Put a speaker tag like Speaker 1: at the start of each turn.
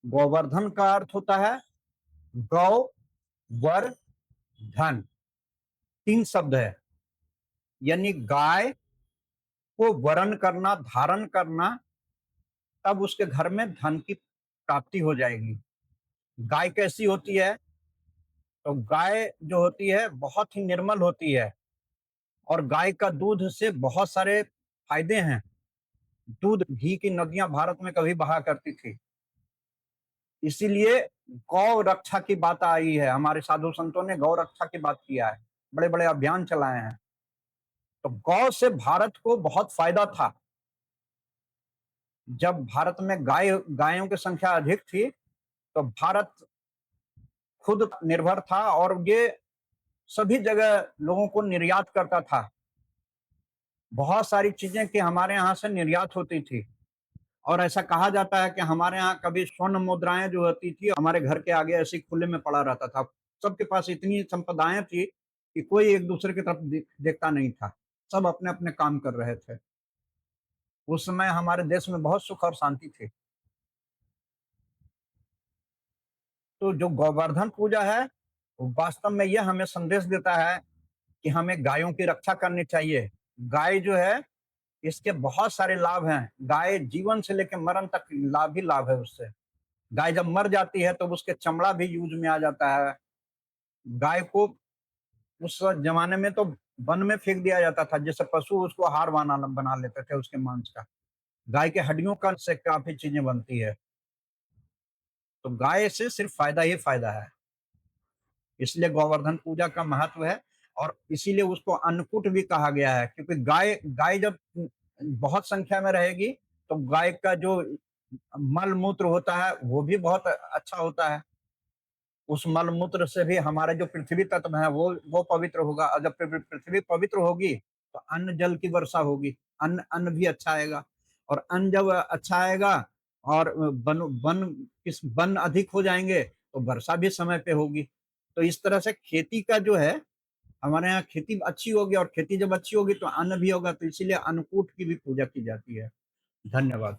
Speaker 1: गोवर्धन का अर्थ होता है गौ, वर, धन। 3 शब्द है, यानी गाय को वरण करना, धारण करना, तब उसके घर में धन की प्राप्ति हो जाएगी। गाय कैसी होती है? तो गाय जो होती है बहुत ही निर्मल होती है, और गाय का दूध से बहुत सारे फायदे हैं। दूध घी की नदियां भारत में कभी बहा करती थी, इसीलिए गौ रक्षा की बात आई है। हमारे साधु संतों ने गौ रक्षा की बात किया है, बड़े बड़े अभियान चलाए हैं। तो गौ से भारत को बहुत फायदा था। जब भारत में गायों की संख्या अधिक थी, तो भारत खुद निर्भर था, और ये सभी जगह लोगों को निर्यात करता था। बहुत सारी चीजें कि हमारे यहाँ से निर्यात होती थी, और ऐसा कहा जाता है कि हमारे यहाँ कभी स्वर्ण मुद्राएं जो होती थी, हमारे घर के आगे ऐसे खुले में पड़ा रहता था। सबके पास इतनी संपदाएं थी कि कोई एक दूसरे की तरफ देखता नहीं था, सब अपने अपने काम कर रहे थे। उस समय हमारे देश में बहुत सुख और शांति थी। तो जो गोवर्धन पूजा है, वो वास्तव में यह हमें संदेश देता है कि हमें गायों की रक्षा करनी चाहिए। गाय जो है, इसके बहुत सारे लाभ हैं। गाय जीवन से लेकर मरण तक लाभ ही लाभ है उससे। गाय जब मर जाती है तो उसके चमड़ा भी यूज में आ जाता है। गाय को उस जमाने में तो वन में फेंक दिया जाता था, जैसे पशु उसको हार बना लेते थे उसके मांस का। गाय के हड्डियों का से काफी चीजें बनती है। तो गाय से सिर्फ फायदा ही फायदा है, इसलिए गोवर्धन पूजा का महत्व है। और इसीलिए उसको अन्नकूट भी कहा गया है, क्योंकि गाय गाय जब बहुत संख्या में रहेगी, तो गाय का जो मल मूत्र होता है वो भी बहुत अच्छा होता है। उस मल मूत्र से भी हमारे जो पृथ्वी तत्व है वो पवित्र होगा, और जब पृथ्वी पवित्र होगी तो अन्न जल की वर्षा होगी, अन्न अन्न भी अच्छा आएगा। और अन्न जब अच्छा आएगा, और वन अधिक हो जाएंगे, तो वर्षा भी समय पे होगी। तो इस तरह से खेती का जो है, हमारे यहाँ खेती अच्छी होगी, और खेती जब अच्छी होगी तो अन्न भी होगा। तो इसीलिए अन्नकूट की भी पूजा की जाती है। धन्यवाद।